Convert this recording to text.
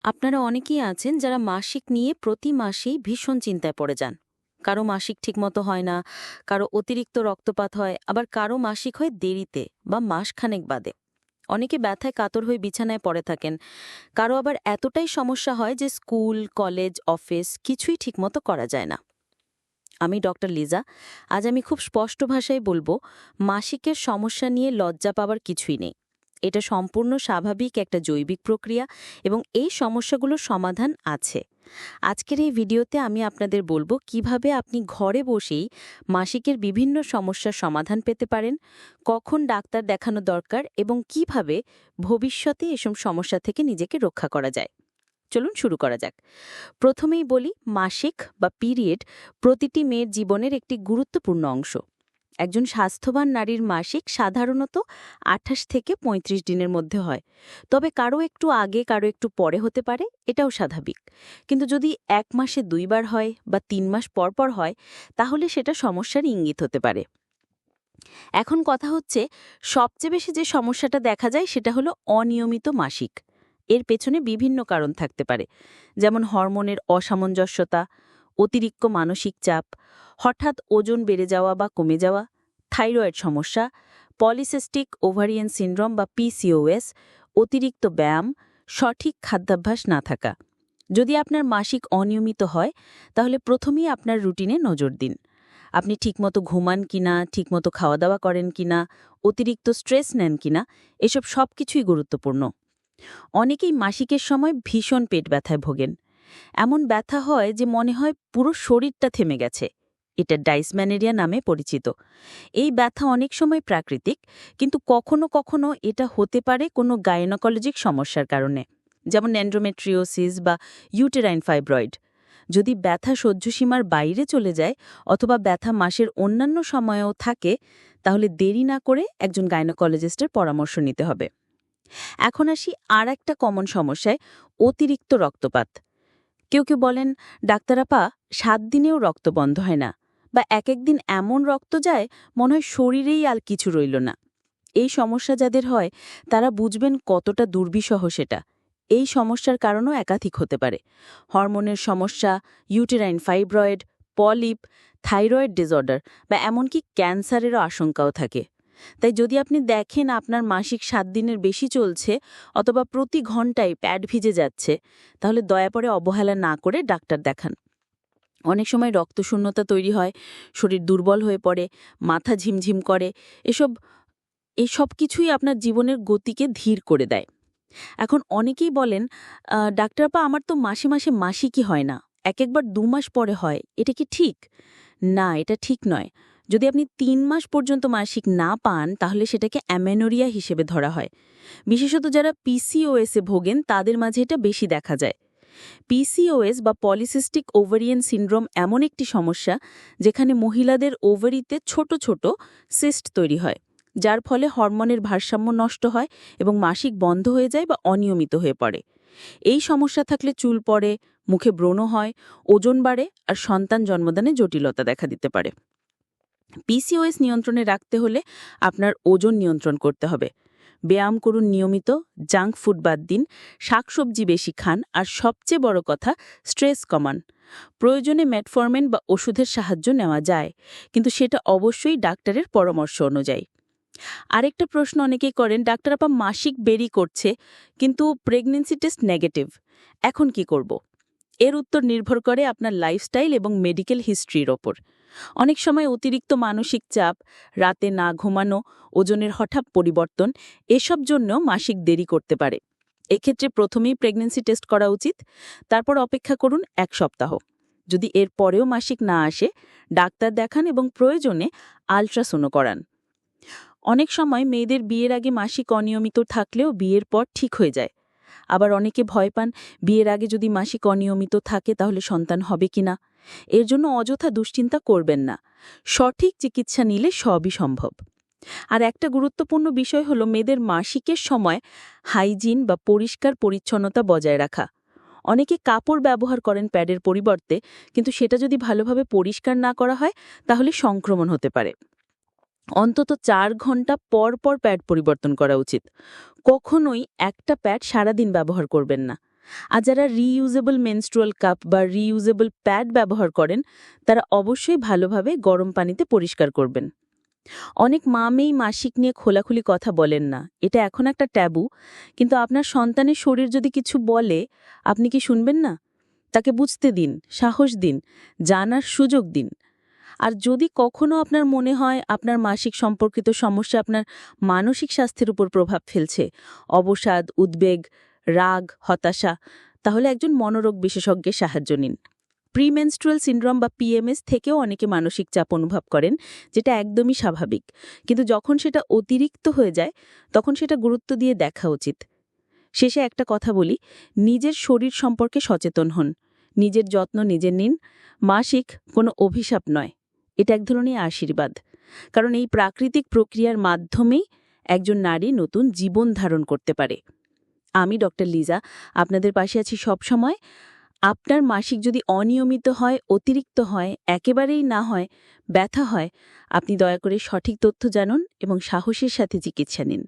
আপনারা অনেকেই আছেন যারা মাসিক নিয়ে প্রতি মাসেই ভীষণ চিন্তায় পড়ে যান। কারো মাসিক ঠিকমতো হয় না, কারো অতিরিক্ত রক্তপাত হয়, আবার কারো মাসিক হয় দেরিতে বা মাসখানেক বাদে। অনেকে ব্যথায় কাতর হয়ে বিছানায় পড়ে থাকেন। কারো আবার এতটাই সমস্যা হয় যে স্কুল, কলেজ, অফিস কিছুই ঠিকমতো করা যায় না। আমি ডক্টর লিজা। আজ আমি খুব স্পষ্ট ভাষায় বলবো, মাসিকের সমস্যা নিয়ে লজ্জা পাওয়ার কিছুই নেই। এটা সম্পূর্ণ স্বাভাবিক একটা জৈবিক প্রক্রিয়া এবং এই সমস্যাগুলোর সমাধান আছে। আজকের এই ভিডিওতে আমি আপনাদের বলবো কিভাবে আপনি ঘরে বসেই মাসিকের বিভিন্ন সমস্যার সমাধান পেতে পারেন, কখন ডাক্তার দেখানো দরকার এবং কিভাবে ভবিষ্যতে এসব সমস্যা থেকে নিজেকে রক্ষা করা যায়। চলুন শুরু করা যাক। প্রথমেই বলি, মাসিক বা পিরিয়ড প্রতিটি মেয়ের জীবনের একটি গুরুত্বপূর্ণ অংশ। একজন স্বাস্থ্যবান নারীর মাসিক সাধারণত ২৮ থেকে ৩৫ দিনের মধ্যে হয়। তবে কারো একটু আগে, কারো একটু পরে হতে পারে, এটাও স্বাভাবিক। কিন্তু যদি ১ মাসে ২ বার হয় বা ৩ মাস পর পর হয়, তাহলে সেটা সমস্যার ইঙ্গিত হতে পারে। এখন কথা হচ্ছে, সবচেয়ে বেশি যে সমস্যাটা দেখা যায় সেটা হলো অনিয়মিত মাসিক। এর পেছনে বিভিন্ন কারণ থাকতে পারে, যেমন হরমোনের অসামঞ্জস্যতা, অতিরিক্ত মানসিক চাপ, হঠাৎ ওজন বেড়ে যাওয়া বা কমে যাওয়া, থাইরয়েড সমস্যা, পলিসিস্টিক ওভারিয়ান সিনড্রোম বা পিসিওএস, অতিরিক্ত ব্যায়াম, সঠিক খাদ্যাভ্যাস না থাকা। যদি আপনার মাসিক অনিয়মিত হয়, তাহলে প্রথমেই আপনার রুটিনে নজর দিন। আপনি ঠিকমতো ঘুমান কিনা, ঠিকমতো খাওয়া দাওয়া করেন কিনা, অতিরিক্ত স্ট্রেস নেন কিনা, এসব সবকিছুই গুরুত্বপূর্ণ। অনেকেই মাসিকের সময় ভীষণ পেট ব্যথায় ভোগেন। এমন ব্যথা হয় যে মনে হয় পুরো শরীরটা থেমে গেছে। এটা ডাইসম্যানেরিয়া নামে পরিচিত। এই ব্যথা অনেক সময় প্রাকৃতিক, কিন্তু কখনো কখনো এটা হতে পারে কোনো গাইনোকোলজিক সমস্যার কারণে, যেমন এন্ডোমেট্রিওসিস বা ইউটেরাইন ফাইব্রয়েড। যদি ব্যথা সহ্যসীমার বাইরে চলে যায় অথবা ব্যথা মাসের অন্যান্য সময়েও থাকে, তাহলে দেরি না করে একজন গাইনোকোলজিস্টের পরামর্শ নিতে হবে। এখন আসি আর একটা কমন সমস্যায়, অতিরিক্ত রক্তপাত। কেউ কেউ বলেন, ডাক্তার আপা, ৭ দিনেও রক্ত বন্ধ হয় না, বা এক একদিন এমন রক্ত যায় মনে হয় শরীরেই আর কিছু রইল না। এই সমস্যা যাদের হয় তারা বুঝবেন কতটা দুর্বিষহ সেটা। এই সমস্যার কারণও একাধিক হতে পারে: হরমোনের সমস্যা, uterine fibroid, polyp, thyroid disorder বা এমনকি ক্যান্সারেরও আশঙ্কাও থাকে। তাই যদি আপনি দেখেন আপনার মাসিক ৭ দিনের বেশি চলছে অথবা প্রতি ঘন্টায় প্যাড ভিজে যাচ্ছে, তাহলে দয়া করে অবহেলা না করে ডাক্তার দেখান। অনেক সময় রক্তশূন্যতা তৈরি হয়, শরীর দুর্বল হয়ে পড়ে, মাথা ঝিমঝিম করে। এসব এসব কিছুই আপনার জীবনের গতিকে ধীর করে দেয়। এখন অনেকেই বলেন, ডাক্তার আপা, আমার তো মাসে মাসে মাসিকই হয় না, একবার ২ মাস পরে হয়, এটা কি ঠিক? না, এটা ঠিক নয়। যদি আপনি ৩ মাস পর্যন্ত মাসিক না পান, তাহলে সেটাকে অ্যামেনোরিয়া হিসেবে ধরা হয়। বিশেষত যারা পিসিওএসে ভোগেন তাদের মাঝে এটা বেশি দেখা যায়। পিসিওএস বা পলিসিস্টিক ওভারিয়ান সিনড্রোম এমন একটি সমস্যা যেখানে মহিলাদের ওভারিতে ছোট ছোট সিস্ট তৈরি হয়, যার ফলে হরমোনের ভারসাম্য নষ্ট হয় এবং মাসিক বন্ধ হয়ে যায় বা অনিয়মিত হয়ে পড়ে। এই সমস্যা থাকলে চুল পড়ে, মুখে ব্রণ হয়, ওজন বাড়ে আর সন্তান জন্মদানে জটিলতা দেখা দিতে পারে। পিসিওএস নিয়ন্ত্রণে রাখতে হলে আপনার ওজন নিয়ন্ত্রণ করতে হবে। ব্যায়াম করুন নিয়মিত, জাঙ্ক ফুড বাদ দিন, শাকসবজি বেশি খান, আর সবচেয়ে বড় কথা, স্ট্রেস কমান। প্রয়োজনে মেটফরমিন বা ওষুধের সাহায্য নেওয়া যায়, কিন্তু সেটা অবশ্যই ডাক্তারের পরামর্শ অনুযায়ী। আরেকটা প্রশ্ন অনেকেই করেন, ডাক্তার আপা, মাসিক বেরি করছে কিন্তু প্রেগন্যান্সি টেস্ট নেগেটিভ, এখন কি করব? এর উত্তর নির্ভর করে আপনার লাইফস্টাইল এবং মেডিকেল হিস্ট্রির ওপর। অনেক সময় অতিরিক্ত মানসিক চাপ, রাতে না ঘুমানো, ওজনের হঠাৎ পরিবর্তন, এসব জন্য মাসিক দেরি করতে পারে। এক্ষেত্রে প্রথমেই প্রেগন্যান্সি টেস্ট করা উচিত। তারপর অপেক্ষা করুন ১ সপ্তাহ। যদি এর পরেও মাসিক না আসে, ডাক্তার দেখান এবং প্রয়োজনে আল্ট্রাসাউন্ড করান। অনেক সময় মেয়েদের বিয়ের আগে মাসিক অনিয়মিত থাকলেও বিয়ের পর ঠিক হয়ে যায়। আবার অনেকে ভয় পান, বিয়ের আগে যদি মাসিক অনিয়মিত থাকে তাহলে সন্তান হবে কিনা। এর জন্য অযথা দুশ্চিন্তা করবেন না। সঠিক চিকিৎসা নিলে সবই সম্ভব। আর একটা গুরুত্বপূর্ণ বিষয় হলো মেয়েদের মাসিকের সময় হাইজিন বা পরিষ্কার পরিচ্ছন্নতা বজায় রাখা। অনেকে কাপড় ব্যবহার করেন প্যাডের পরিবর্তে, কিন্তু সেটা যদি ভালোভাবে পরিষ্কার না করা হয় তাহলে সংক্রমণ হতে পারে। অন্তত ৪ ঘন্টা পর পর প্যাড পরিবর্তন করা উচিত। কখনোই একটা প্যাড সারাদিন ব্যবহার করবেন না। আর যারা রিইউজেবল মেনস্ট্রুয়াল কাপ বা রিইউজেবল প্যাড ব্যবহার করেন তারা অবশ্যই ভালোভাবে গরম পানিতে পরিষ্কার করবেন। অনেক মা-মেয়েই মাসিক নিয়ে খোলাখুলি কথা বলেন না, এটা এখন একটা ট্যাবু। কিন্তু আপনার সন্তানের শরীর যদি কিছু বলে, আপনি কি শুনবেন না? তাকে বুঝতে দিন, সাহস দিন, জানার সুযোগ দিন। আর যদি কখনো আপনার মনে হয় আপনার মাসিক সম্পর্কিত সমস্যা আপনার মানসিক স্বাস্থ্যের উপর প্রভাব ফেলছে, অবসাদ, উদ্বেগ, রাগ, হতাশা, তাহলে একজন মনোরোগ বিশেষজ্ঞের সাহায্য নিন। প্রিমেনস্ট্রুয়াল সিনড্রোম বা পিএমএস থেকেও অনেকে মানসিক চাপ অনুভব করেন, যেটা একদমই স্বাভাবিক। কিন্তু যখন সেটা অতিরিক্ত হয়ে যায়, তখন সেটা গুরুত্ব দিয়ে দেখা উচিত। শেষে একটা কথা বলি, নিজের শরীর সম্পর্কে সচেতন হন, নিজের যত্ন নিজের নিন। মাসিক কোনো অভিশাপ নয়, এটা এক ধরনের আশীর্বাদ। কারণ এই প্রাকৃতিক প্রক্রিয়ার মাধ্যমেই একজন নারী নতুন জীবন ধারণ করতে পারে। আমি ডক্টর লিজা আপনাদের পাশে আছি সবসময়। আপনার মাসিক যদি অনিয়মিত হয়, অতিরিক্ত হয়, একেবারেই না হয়, ব্যথা হয়, আপনি দয়া করে সঠিক তথ্য জানুন এবং সাহসের সাথে চিকিৎসা নিন।